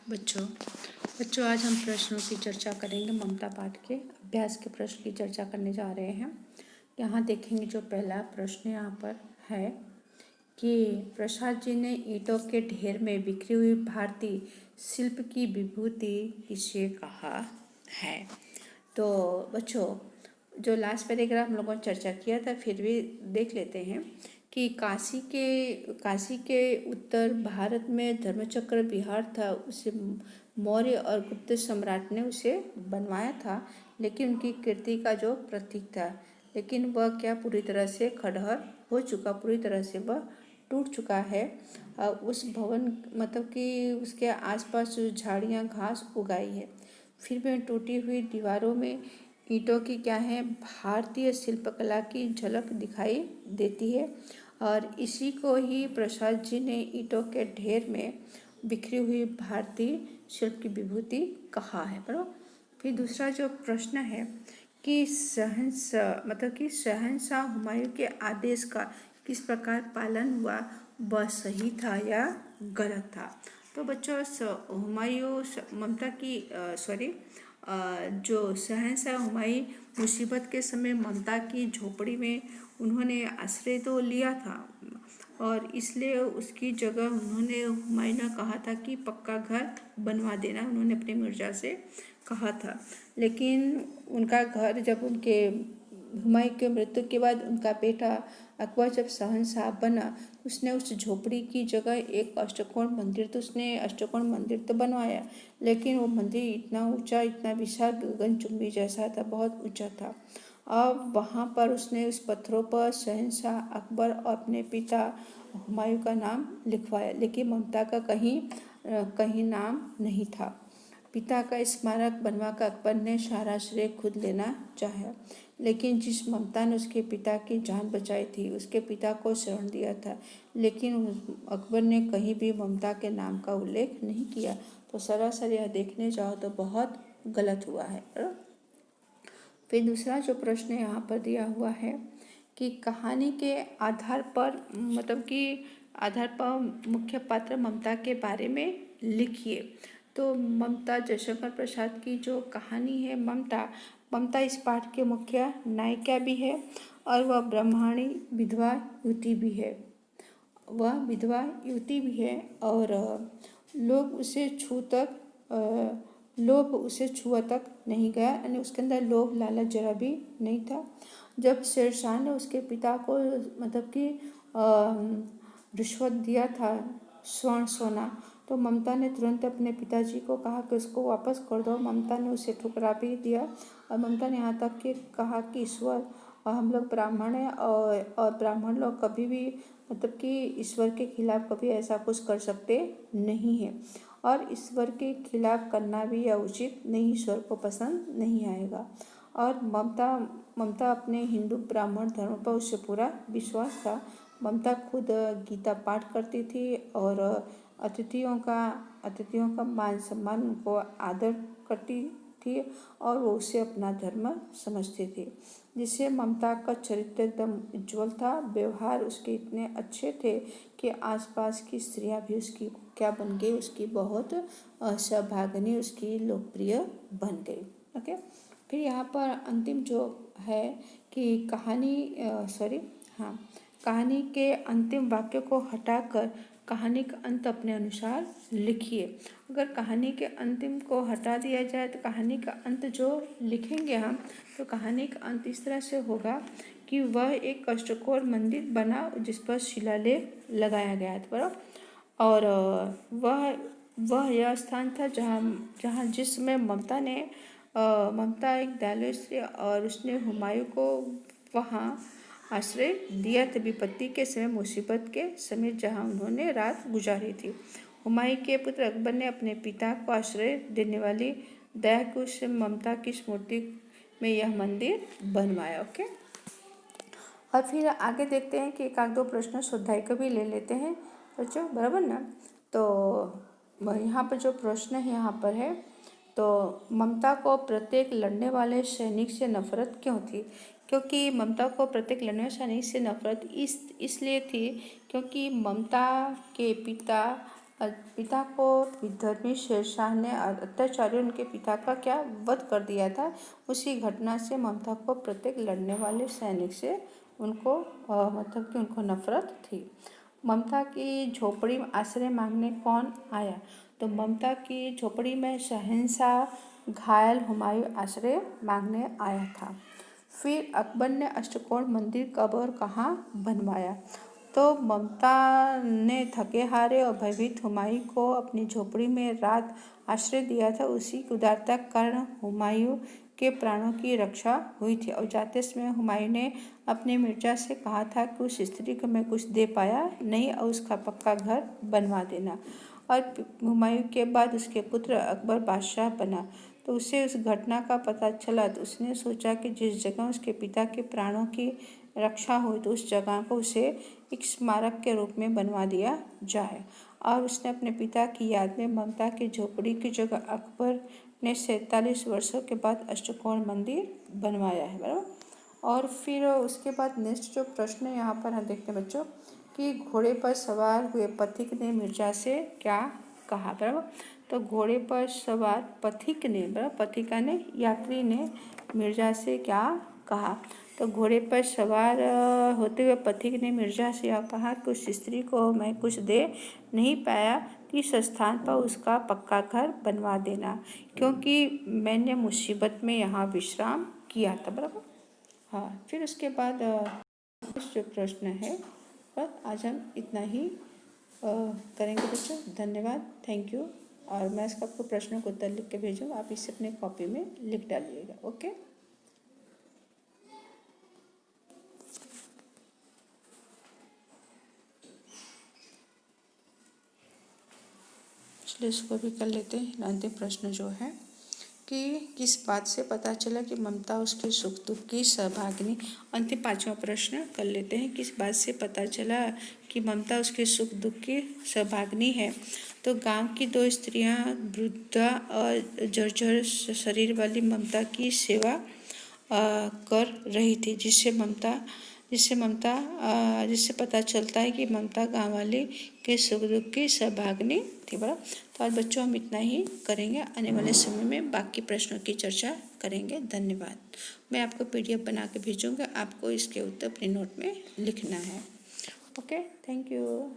बच्चों बच्चों आज हम प्रश्नों की चर्चा करेंगे। ममता पाठ के अभ्यास के प्रश्न की चर्चा करने जा रहे हैं। यहाँ देखेंगे जो पहला प्रश्न यहाँ पर है कि प्रसाद जी ने ईंटों के ढेर में बिखरी हुई भारतीय शिल्प की विभूति किसे कहा है। तो बच्चों जो लास्ट पैराग्राफ हम लोगों ने चर्चा किया था, फिर भी देख लेते हैं कि काशी के उत्तर भारत में धर्मचक्र विहार था। उसे मौर्य और गुप्त सम्राट ने उसे बनवाया था, लेकिन उनकी कीर्ति का जो प्रतीक था, लेकिन वह क्या पूरी तरह से खंडहर हो चुका, पूरी तरह से वह टूट चुका है। उस भवन मतलब कि उसके आसपास जो झाड़ियाँ घास उगाई है, फिर भी टूटी हुई दीवारों में ईंटों की क्या है, भारतीय शिल्पकला की झलक दिखाई देती है। और इसी को ही प्रसाद जी ने ईंटों के ढेर में बिखरी हुई भारतीय शिल्प की विभूति कहा है। बराबर। फिर दूसरा जो प्रश्न है कि शहंशाह हुमायूं के आदेश का किस प्रकार पालन हुआ, वह सही था या गलत था। तो बच्चों हुमायूं ममता की जो शहंशाह हुमायूं मुसीबत के समय ममता की झोपड़ी में उन्होंने आश्रय तो लिया था, और इसलिए उसकी जगह उन्होंने हुमायूं ने कहा था कि पक्का घर बनवा देना, उन्होंने अपने मिर्जा से कहा था। लेकिन उनका घर जब उनके हुमायूं के मृत्यु के बाद उनका बेटा अकबर जब शहंशाह बना, उसने उस झोपड़ी की जगह एक अष्टकोण मंदिर तो बनवाया, लेकिन वो मंदिर इतना ऊंचा, इतना विशाल, गगनचुंबी जैसा था, बहुत ऊंचा था। अब वहाँ पर उसने उस पत्थरों पर शहंशाह अकबर और अपने पिता हुमायूं का नाम लिखवाया, लेकिन ममता का कहीं नाम नहीं था। पिता का स्मारक बनवाकर अकबर ने सारा श्रेय खुद लेना चाहा, लेकिन जिस ममता ने उसके पिता की जान बचाई थी, उसके पिता को शरण दिया था, लेकिन अकबर ने कहीं भी ममता के नाम का उल्लेख नहीं किया। तो सरासर यह देखने जाओ तो बहुत गलत हुआ है। फिर दूसरा जो प्रश्न यहाँ पर दिया हुआ है कि कहानी के आधार पर मुख्य पात्र ममता के बारे में लिखिए। तो ममता जयशंकर प्रसाद की जो कहानी है, ममता इस पाठ के मुख्य नायिका भी है, और वह ब्राह्मणी विधवा युवती भी है। और लोभ उसे छुआ तक नहीं गया, यानी उसके अंदर लोभ लालच जरा भी नहीं था। जब शेरशाह ने उसके पिता को रिश्वत दिया था, स्वर्ण सोना, तो ममता ने तुरंत अपने पिताजी को कहा कि उसको वापस कर दो। ममता ने उसे ठुकरा भी दिया, और ममता ने यहाँ तक कि कहा कि ईश्वर और हम लोग ब्राह्मण हैं, और ब्राह्मण लोग कभी भी ईश्वर के खिलाफ कभी ऐसा कुछ कर सकते नहीं हैं, और ईश्वर के खिलाफ करना भी यह उचित नहीं, ईश्वर को पसंद नहीं आएगा। और ममता अपने हिंदू ब्राह्मण धर्म पर उससे पूरा विश्वास था। ममता खुद गीता पाठ करती थी, और अतिथियों का मान सम्मान, उनको आदर करती थी, और वो उसे अपना धर्म समझती थी, जिससे ममता का चरित्र एकदम उज्ज्वल था। व्यवहार उसके इतने अच्छे थे कि आसपास की स्त्रियां भी उसकी क्या बन गई, उसकी बहुत सौभाग्यनी, उसकी लोकप्रिय बन गई। ओके। फिर यहाँ पर अंतिम जो है कि कहानी के अंतिम वाक्य को हटाकर कहानी का अंत अपने अनुसार लिखिए। अगर कहानी के अंतिम को हटा दिया जाए तो कहानी का अंत जो लिखेंगे हम, तो कहानी का अंत इस तरह से होगा कि वह एक अष्टकोण मंदिर बना जिस पर शिलालेख लगाया गया था, और वह यह स्थान था जहाँ जिसमें ममता एक दयालु स्त्री, और उसने हुमायूं को वहाँ आश्रय दिया था विपत्ति के समय, मुसीबत के समय, जहाँ उन्होंने रात गुजारी थी। हुमायूं के पुत्र अकबर ने अपने पिता को आश्रय देने वाली दया की उससे ममता की स्मृति में यह मंदिर बनवाया। ओके। और फिर आगे देखते हैं कि एक आध दो प्रश्न स्वाध्याय को भी ले लेते हैं बच्चों, बराबर ना। तो यहाँ पर जो प्रश्न है यहाँ पर है, तो ममता को प्रत्येक लड़ने वाले सैनिक से नफरत क्यों थी। क्योंकि ममता को प्रत्येक लड़ने वाले सैनिक से नफरत इसलिए थी क्योंकि ममता के पिता पिता को विधर्मी शेरशाह ने अत्याचारी उनके पिता का क्या वध कर दिया था। उसी घटना से ममता को प्रत्येक लड़ने वाले सैनिक से उनको मतलब कि उनको नफरत थी। ममता की झोपड़ी में आश्रय मांगने कौन आया? तो ममता की झोपड़ी में शहंशाह घायल हुमायूं आश्रय मांगने आया था। फिर अकबर ने अष्टकोण मंदिर कब और कहाँ बनवाया? तो ममता ने थके हारे और भयभीत हुमायूं को अपनी झोपड़ी में रात आश्रय दिया था। उसी की उदारता के कारण हुमायूं के प्राणों की रक्षा हुई थी। और जाते समय हुमायूं ने अपने मिर्जा से कहा था कि उस स्त्री को मैं कुछ दे पाया नहीं और उसका पक्का घर बनवा देना। और हुमायूं के बाद उसके पुत्र अकबर बादशाह बना। तो उसे उस घटना का पता चला तो उसने सोचा कि जिस जगह उसके पिता के प्राणों की रक्षा हुई तो उस जगह को उसे एक स्मारक के रूप में बनवा दिया जाए। और उसने अपने पिता की याद में ममता की झोपड़ी की जगह अकबर ने 47 वर्षों के बाद अष्टकोण मंदिर बनवाया है, बराबर। और फिर उसके बाद नेक्स्ट जो प्रश्न है यहाँ पर हम देखते हैं बच्चों कि घोड़े पर सवार हुए पथिक ने मिर्जा से क्या कहा, बराबर। तो घोड़े पर सवार पथिक ने, बराबर, पथिका ने यात्री ने मिर्जा से क्या कहा? तो घोड़े पर सवार होते हुए पथिक ने मिर्जा से यह कहा कि उस स्त्री को मैं कुछ दे नहीं पाया कि इस स्थान पर उसका पक्का घर बनवा देना, क्योंकि मैंने मुसीबत में यहाँ विश्राम किया था, बराबर। हाँ, फिर उसके बाद जो प्रश्न है बस आज हम इतना ही करेंगे बच्चों। धन्यवाद, थैंक यू। और मैं इसका आपको प्रश्नों को उत्तर लिख के भेजूँगा, आप इसे अपने कॉपी में लिख डालिएगा। ओके, चलिए इसको भी कर लेते हैं। अंतिम प्रश्न जो है कि किस बात से पता चला कि ममता उसके सुख दुख की सहभागिनी। अंतिम 5वां प्रश्न कर लेते हैं। किस बात से पता चला कि ममता उसके सुख दुख की सहभागिनी है? तो गांव की 2 स्त्रियां वृद्धा और जर्जर शरीर वाली ममता की सेवा कर रही थी, जिससे पता चलता है कि ममता गाँव वाले के सुख दुख की सहभागिनी थी, बड़ा। तो आज बच्चों हम इतना ही करेंगे। आने वाले समय में बाकी प्रश्नों की चर्चा करेंगे। धन्यवाद। मैं आपको PDF बना के भेजूँगा, आपको इसके उत्तर अपने नोट में लिखना है। Okay, thank you.